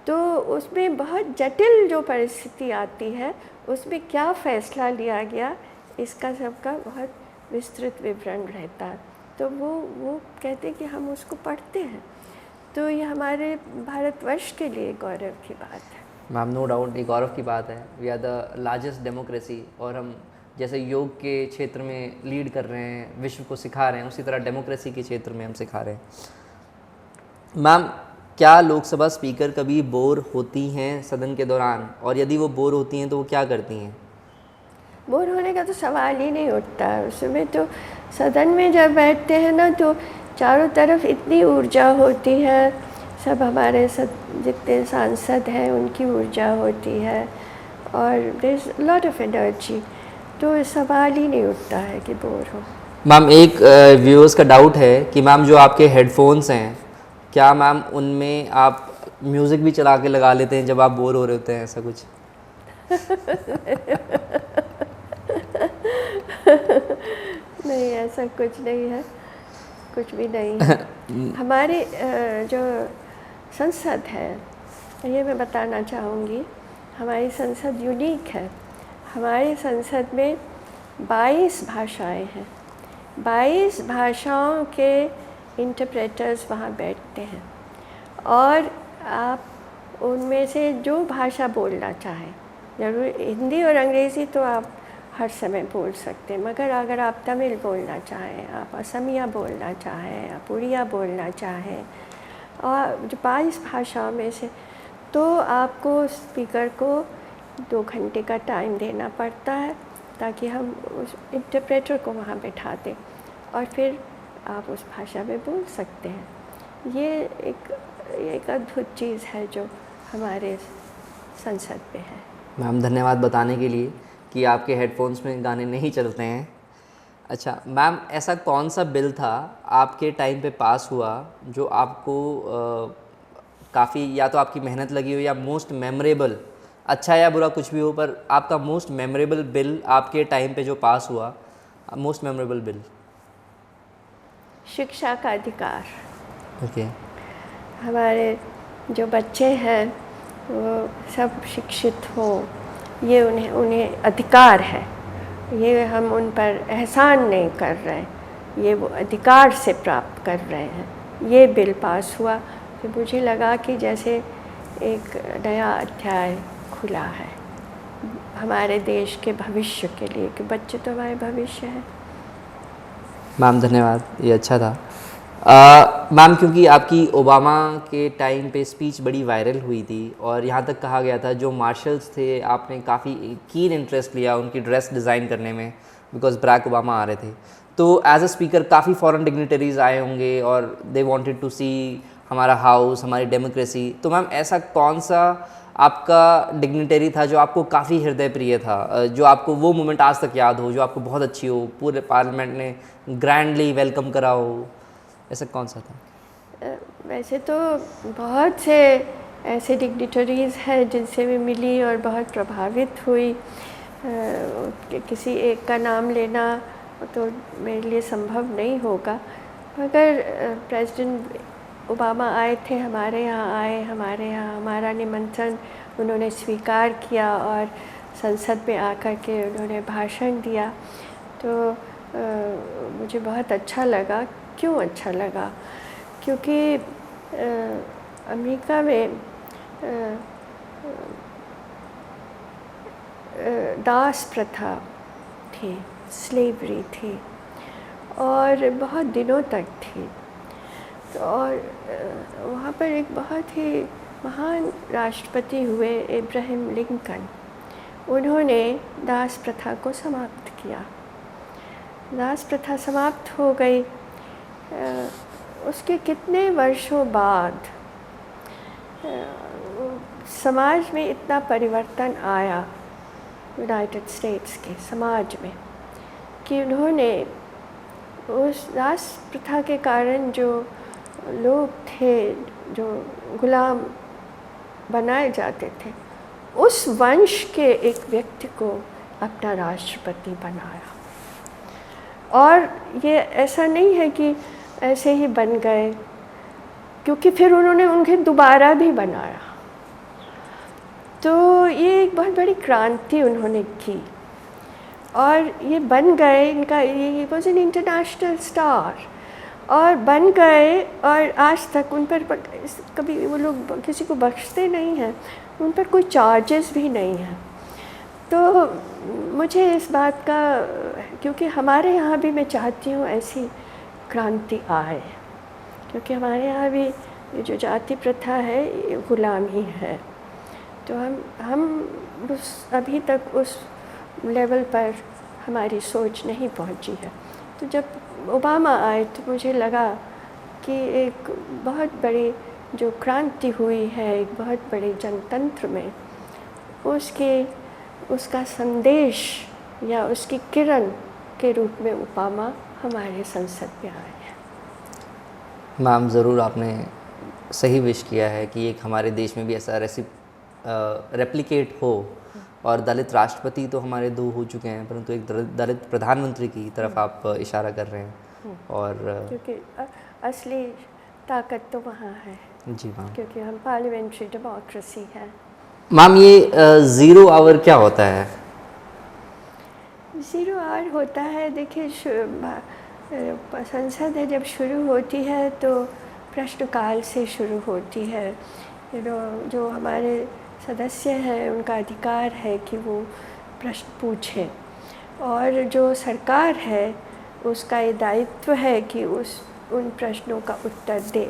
तो उसमें बहुत जटिल जो परिस्थिति आती है उसमें क्या फैसला लिया गया, इसका सबका बहुत विस्तृत विवरण रहता है। तो वो कहते कि हम उसको पढ़ते हैं, तो ये हमारे भारतवर्ष के लिए गौरव की बात है। मैम, नो डाउट ये गौरव की बात है। We are the largest democracy, और हम जैसे योग के क्षेत्र में लीड कर रहे हैं, विश्व को सिखा रहे हैं, उसी तरह डेमोक्रेसी के क्षेत्र में हम सिखा रहे हैं। मैम, क्या लोकसभा स्पीकर कभी बोर होती हैं सदन के दौरान, और यदि वो बोर होती हैं तो वो क्या करती हैं? बोर होने का तो सवाल ही नहीं उठता है। उसमें तो सदन में जब बैठते हैं ना, तो चारों तरफ इतनी ऊर्जा होती है, सब हमारे जितने सांसद हैं उनकी ऊर्जा होती है, और there is lot of energy, तो सवाल ही नहीं उठता है कि बोर हो। मैम, एक व्यूअर्स का डाउट है कि मैम जो आपके हेडफोन्स हैं, क्या मैम उनमें आप म्यूज़िक भी चला के लगा लेते हैं जब आप बोर हो रहे होते हैं, ऐसा कुछ? नहीं, ऐसा कुछ नहीं है, कुछ भी नहीं है। हमारी जो संसद है, ये मैं बताना चाहूँगी, हमारी संसद यूनिक है। हमारी संसद में 22 भाषाएं हैं, 22 भाषाओं के इंटरप्रेटर्स वहाँ बैठते हैं, और आप उनमें से जो भाषा बोलना चाहें, जरूर हिंदी और अंग्रेज़ी तो आप हर समय बोल सकते हैं, मगर अगर आप तमिल बोलना चाहें, आप असमिया बोलना चाहें, आप उड़िया बोलना चाहें, और जो 22 भाषाओं में से, तो आपको स्पीकर को 2 घंटे का टाइम देना पड़ता है ताकि हम उस इंटरप्रेटर को वहाँ बैठा दें, और फिर आप उस भाषा में बोल सकते हैं। ये एक अद्भुत चीज़ है जो हमारे संसद में है। मैम, धन्यवाद बताने के लिए कि आपके हेडफोन्स में गाने नहीं चलते हैं। अच्छा मैम, ऐसा कौन सा बिल था आपके टाइम पे पास हुआ जो आपको काफ़ी, या तो आपकी मेहनत लगी हो या मोस्ट मेमोरेबल, अच्छा या बुरा कुछ भी हो, पर आपका मोस्ट मेमोरेबल बिल आपके टाइम पे जो पास हुआ, मोस्ट मेमोरेबल बिल? शिक्षा का अधिकार। ओके। हमारे जो बच्चे हैं वो सब शिक्षित हो, ये उन्हें अधिकार है। ये हम उन पर एहसान नहीं कर रहे, ये वो अधिकार से प्राप्त कर रहे हैं। ये बिल पास हुआ तो मुझे लगा कि जैसे एक नया अध्याय खुला है हमारे देश के भविष्य के लिए, कि बच्चे तो हमारे भविष्य हैं। मैम धन्यवाद, ये अच्छा था। मैम क्योंकि आपकी ओबामा के टाइम पे स्पीच बड़ी वायरल हुई थी और यहाँ तक कहा गया था जो मार्शल्स थे आपने काफ़ी कीन इंटरेस्ट लिया उनकी ड्रेस डिज़ाइन करने में, बिकॉज बराक ओबामा आ रहे थे। तो एज अ स्पीकर काफ़ी फॉरेन डिग्निटरीज आए होंगे और दे वांटेड टू सी हमारा हाउस, हमारी डेमोक्रेसी। तो मैम ऐसा कौन सा आपका डिग्निटरी था जो आपको काफ़ी हृदय प्रिय था, जो आपको वो मोमेंट आज तक याद हो, जो आपको बहुत अच्छी हो, पूरे पार्लियामेंट ने ग्रैंडली वेलकम करा हो, ऐसा कौन सा था? वैसे तो बहुत से ऐसे डिग्निटरीज़ हैं जिनसे मैं मिली और बहुत प्रभावित हुई। किसी एक का नाम लेना तो मेरे लिए संभव नहीं होगा, मगर प्रेसिडेंट ओबामा आए थे, हमारे यहाँ आए, हमारे यहाँ हमारा निमंत्रण उन्होंने स्वीकार किया और संसद में आकर के उन्होंने भाषण दिया। तो मुझे बहुत अच्छा लगा। क्यों अच्छा लगा? क्योंकि अमेरिका में दास प्रथा थी, स्लेवरी थी और बहुत दिनों तक थी। तो और वहाँ पर एक बहुत ही महान राष्ट्रपति हुए इब्राहिम लिंकन, उन्होंने दास प्रथा को समाप्त किया। दास प्रथा समाप्त हो गई। उसके कितने वर्षों बाद समाज में इतना परिवर्तन आया यूनाइटेड स्टेट्स के समाज में कि उन्होंने उस दास प्रथा के कारण जो लोग थे, जो गुलाम बनाए जाते थे, उस वंश के एक व्यक्ति को अपना राष्ट्रपति बनाया। और ये ऐसा नहीं है कि ऐसे ही बन गए, क्योंकि फिर उन्होंने उन्हें दोबारा भी बनाया। तो ये एक बहुत बड़ी क्रांति उन्होंने की और ये बन गए। इनका ये वॉज एन इंटरनेशनल स्टार और बन गए और आज तक उन पर कभी वो लोग किसी को बख्शते नहीं हैं, उन पर कोई चार्जेस भी नहीं हैं। तो मुझे इस बात का, क्योंकि हमारे यहाँ भी मैं चाहती हूँ ऐसी क्रांति आए, क्योंकि हमारे यहाँ भी ये जो जाति प्रथा है ये गुलामी है। तो हम अभी तक उस लेवल पर हमारी सोच नहीं पहुंची है। तो जब ओबामा आए तो मुझे लगा कि एक बहुत बड़ी जो क्रांति हुई है एक बहुत बड़े जनतंत्र में, उसका संदेश या उसकी किरण के रूप में ओबामा हमारे संसद में आए हैं। मैम ज़रूर आपने सही विश किया है कि एक हमारे देश में भी ऐसा रेप्लिकेट हो। और दलित राष्ट्रपति तो हमारे 2 हो चुके हैं, परंतु एक दलित प्रधानमंत्री की तरफ आप इशारा कर रहे हैं। और क्योंकि असली ताकत तो वहाँ है। जी मैम, क्योंकि हम पार्लियामेंट्री डेमोक्रेसी है। मैम ये 0 आवर क्या होता है? 0 आवर होता है, देखिए संसद है जब शुरू होती है तो प्रश्नकाल से शुरू होती है। जो हमारे सदस्य हैं उनका अधिकार है कि वो प्रश्न पूछें, और जो सरकार है उसका ये दायित्व है कि उन प्रश्नों का उत्तर दे।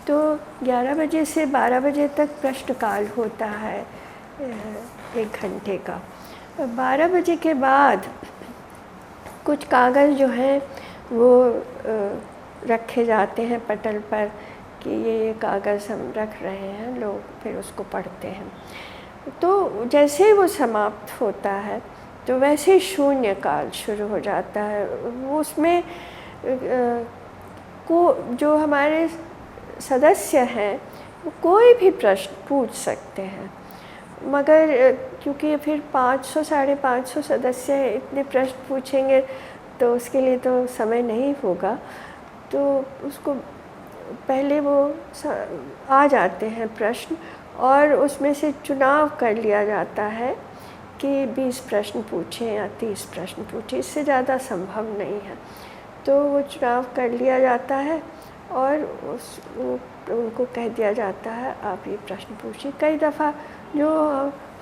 तो 11 बजे से 12 बजे तक प्रश्नकाल होता है 1 घंटे का। 12 बजे के बाद कुछ कागज़ जो हैं वो रखे जाते हैं पटल पर कि ये कागज़ हम रख रहे हैं, लोग फिर उसको पढ़ते हैं। तो जैसे वो समाप्त होता है तो वैसे शून्य काल शुरू हो जाता है। उसमें जो हमारे सदस्य हैं वो कोई भी प्रश्न पूछ सकते हैं, मगर क्योंकि फिर 500 साढ़े 500 सदस्य हैं, इतने प्रश्न पूछेंगे तो उसके लिए तो समय नहीं होगा, तो उसको पहले वो आ जाते हैं प्रश्न और उसमें से चुनाव कर लिया जाता है कि 20 प्रश्न पूछें या 30 प्रश्न पूछें, इससे ज़्यादा संभव नहीं है। तो वो चुनाव कर लिया जाता है और उनको कह दिया जाता है आप ये प्रश्न पूछिए। कई दफ़ा जो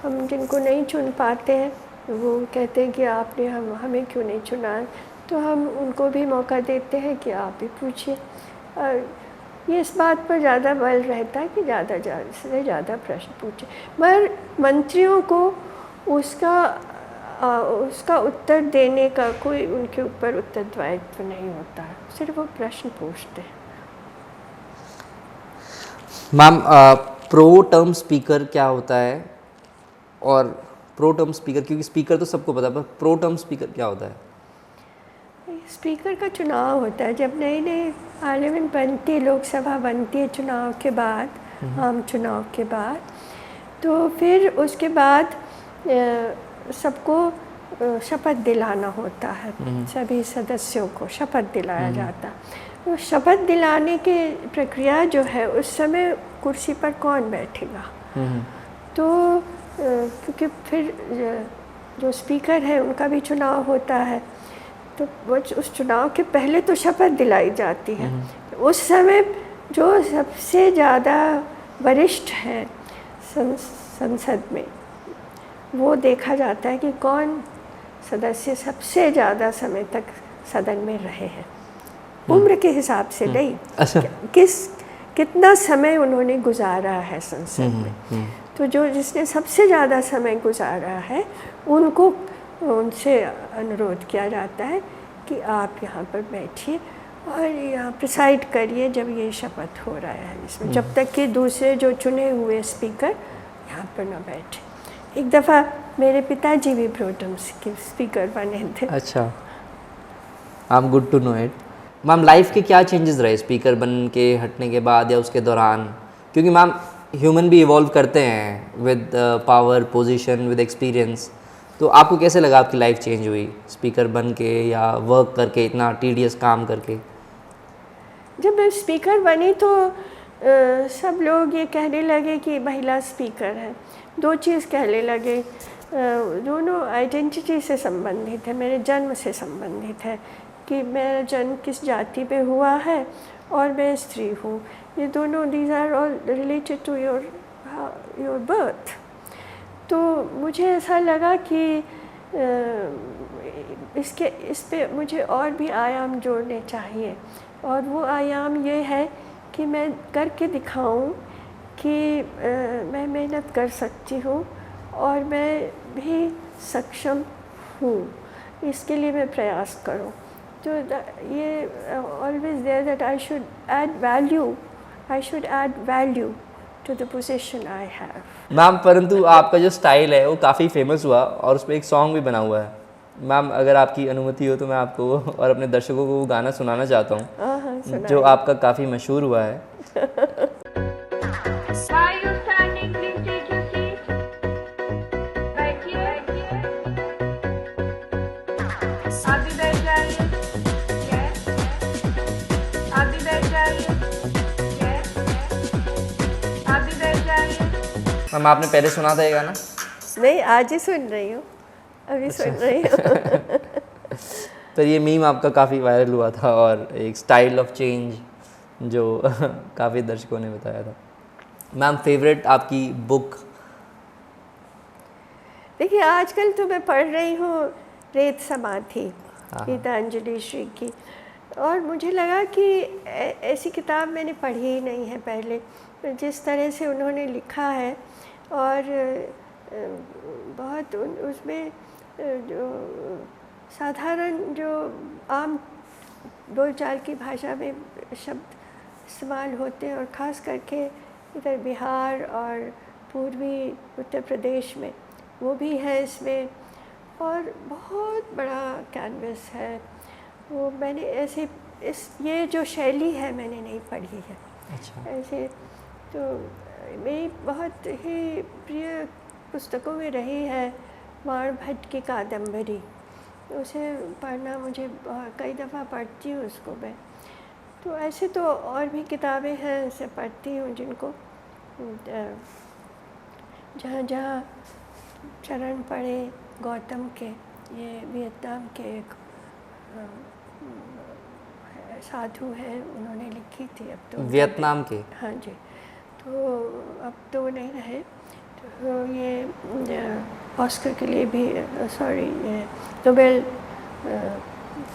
हम जिनको नहीं चुन पाते हैं वो कहते हैं कि आपने हमें क्यों नहीं चुना है, तो हम उनको भी मौका देते हैं कि आप भी पूछिए। और ये इस बात पर ज़्यादा बल रहता है कि ज़्यादा से ज़्यादा प्रश्न पूछें, मगर मंत्रियों को उसका उत्तर देने का कोई उनके ऊपर उत्तरदायित्व नहीं होता है, सिर्फ वो प्रश्न पूछते हैं। मैम, प्रो टर्म स्पीकर क्या होता है? और प्रो टर्म स्पीकर, क्योंकि स्पीकर तो सबको पता है, पर प्रो टर्म स्पीकर क्या होता है? स्पीकर का चुनाव होता है जब नई नई पार्लियामेंट बनती है, लोकसभा बनती है चुनाव के बाद, आम चुनाव के बाद, तो फिर उसके बाद सबको शपथ दिलाना होता है, सभी सदस्यों को शपथ दिलाया जाता है। तो शपथ दिलाने की प्रक्रिया जो है उस समय कुर्सी पर कौन बैठेगा, तो क्योंकि फिर जो स्पीकर है उनका भी चुनाव होता है, तो वो उस चुनाव के पहले तो शपथ दिलाई जाती है। उस समय जो सबसे ज़्यादा वरिष्ठ हैं संसद में वो देखा जाता है कि कौन सदस्य सबसे ज़्यादा समय तक सदन में रहे हैं, उम्र के हिसाब से नहीं, कितना समय उन्होंने गुजारा है संसद में। तो जिसने सबसे ज़्यादा समय गुजारा है उनको उनसे अनुरोध किया जाता है कि आप यहाँ पर बैठिए और यहाँ प्रिसाइड करिए जब ये शपथ हो रहा है इसमें, जब तक कि दूसरे जो चुने हुए स्पीकर यहाँ पर न बैठे। एक दफ़ा मेरे पिताजी भी प्रोटेम के स्पीकर बने थे। अच्छा, I am good to know it. Ma'am, life के क्या चेंजेस रहे स्पीकर बन के हटने के बाद या उसके दौरान? क्योंकि मैम ह्यूमन भी इवॉल्व करते हैं with power, position, with experience. तो आपको कैसे लगा आपकी लाइफ चेंज हुई स्पीकर बन के या वर्क करके, इतना टीडियस काम करके? जब मैं स्पीकर बनी तो सब लोग ये कहने लगे कि महिला स्पीकर है। दो चीज़ कहने लगे, दोनों आइडेंटिटी से संबंधित है, मेरे जन्म से संबंधित है कि मेरा जन्म किस जाति पे हुआ है और मैं स्त्री हूँ। ये दोनों these are all related to your birth. तो मुझे ऐसा लगा कि इस पे मुझे और भी आयाम जोड़ने चाहिए, और वो आयाम ये है कि मैं करके दिखाऊं कि मैं मेहनत कर सकती हूँ और मैं भी सक्षम हूँ, इसके लिए मैं प्रयास करूँ। तो ये always there that I should add value to the position I have. Ma'am, परंतु आपका जो स्टाइल है वो काफ़ी फेमस हुआ और उस पर एक सॉन्ग भी बना हुआ है। मैम, अगर आपकी अनुमति हो तो मैं आपको और अपने दर्शकों को वो गाना सुनाना चाहता हूँ जो आपका काफ़ी मशहूर हुआ है। मैम, आपने पहले सुना था ये गाना? नहीं, आज ही सुन रही हूँ, अभी सुन रही हूँ। तो ये मीम आपका काफ़ी वायरल हुआ था और एक स्टाइल ऑफ चेंज जो काफ़ी दर्शकों ने बताया था। मैम, फेवरेट आपकी बुक? देखिए, आजकल तो मैं पढ़ रही हूँ रेत समाधि गीतांजलि श्री की, और मुझे लगा कि ऐसी किताब मैंने पढ़ी ही नहीं है पहले। जिस तरह से उन्होंने लिखा है और बहुत उसमें जो साधारण जो आम बोलचाल की भाषा में शब्द इस्तेमाल होते हैं, और ख़ास करके इधर बिहार और पूर्वी उत्तर प्रदेश में वो भी है इसमें, और बहुत बड़ा कैनवस है वो। मैंने ऐसे ये जो शैली है मैंने नहीं पढ़ी है। अच्छा। ऐसे तो मेरी बहुत ही प्रिय पुस्तकों में रही है माण भट्ट की कादम्बरी, उसे पढ़ना मुझे कई दफ़ा पढ़ती हूँ उसको मैं। तो ऐसे तो और भी किताबें हैं उसे पढ़ती हूँ जिनको जहाँ जहाँ चरण पड़े गौतम के, ये वियतनाम के एक साधु हैं, उन्होंने लिखी थी। अब तो वियतनाम के? हाँ जी। तो अब तो वो नहीं रहे। तो ये ऑस्कर के लिए भी सॉरी ये नोबेल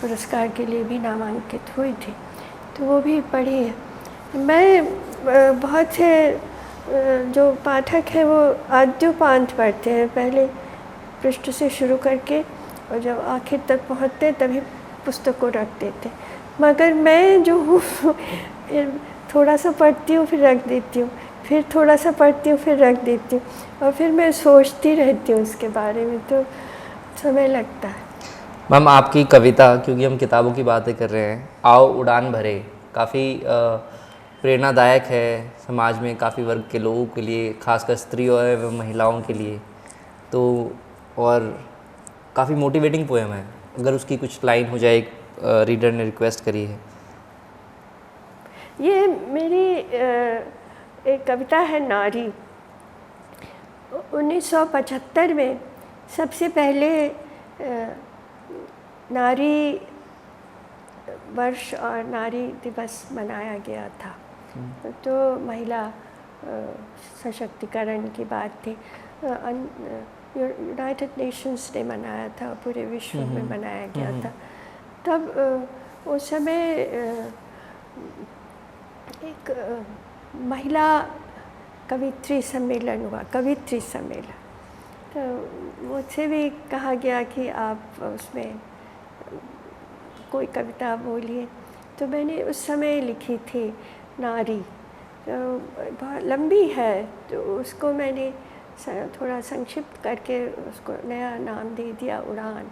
पुरस्कार के लिए भी नामांकित हुई थी, तो वो भी पढ़ी है। मैं बहुत से जो पाठक हैं वो आद्योपांत पढ़ते हैं, पहले पृष्ठ से शुरू करके और जब आखिर तक पहुँचते तभी पुस्तक को रख देते। मगर मैं जो हूँ थोड़ा सा पढ़ती हूँ फिर रख देती हूँ, फिर थोड़ा सा पढ़ती हूँ फिर रख देती हूँ, और फिर मैं सोचती रहती हूँ उसके बारे में, तो समय लगता है। मैम आपकी कविता, क्योंकि हम किताबों की बातें कर रहे हैं, आओ उड़ान भरे, काफ़ी प्रेरणादायक है समाज में काफ़ी वर्ग के लोगों के लिए, खासकर स्त्रियों एवं महिलाओं के लिए, तो और काफ़ी मोटिवेटिंग पोएम है। अगर उसकी कुछ लाइन हो जाए, रीडर ने रिक्वेस्ट करी है। ये मेरी एक कविता है नारी। 1975 में सबसे पहले नारी वर्ष और नारी दिवस मनाया गया था। तो महिला सशक्तिकरण की बात थी। यूनाइटेड नेशंस ने मनाया था, पूरे विश्व में मनाया गया था। तब उस समय एक महिला कवित्री सम्मेलन हुआ, कवित्री सम्मेलन। तो मुझसे भी कहा गया कि आप उसमें कोई कविता बोलिए, तो मैंने उस समय लिखी थी नारी। तो बहुत लंबी है, तो उसको मैंने थोड़ा संक्षिप्त करके उसको नया नाम दे दिया उड़ान।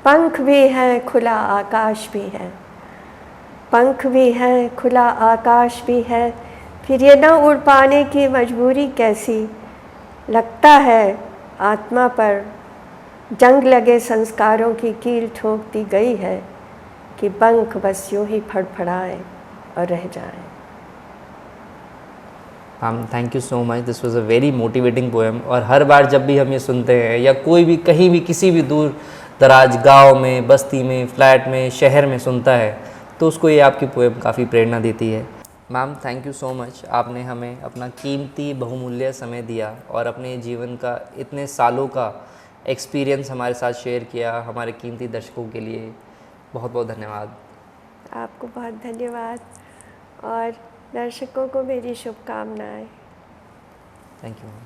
पंख भी है खुला आकाश भी है, पंख भी है खुला आकाश भी है, फिर ये न उड़ पाने की मजबूरी कैसी, लगता है आत्मा पर जंग लगे संस्कारों की कील ठोक दी गई है, कि पंख बस यूं ही फड़फड़ाए और रह जाएं। Thank you so much, this was a very motivating poem. और हर बार जब भी हम ये सुनते हैं, या कोई भी कहीं भी किसी भी दूर दराज गांव में, बस्ती में, फ्लैट में, शहर में सुनता है, तो उसको ये आपकी पोएम काफ़ी प्रेरणा देती है। Ma'am thank you so much, आपने हमें अपना कीमती बहुमूल्य समय दिया और अपने जीवन का इतने सालों का एक्सपीरियंस हमारे साथ शेयर किया। हमारे कीमती दर्शकों के लिए बहुत बहुत धन्यवाद। आपको बहुत धन्यवाद और दर्शकों को मेरी शुभकामनाएं। Thank you ma'am.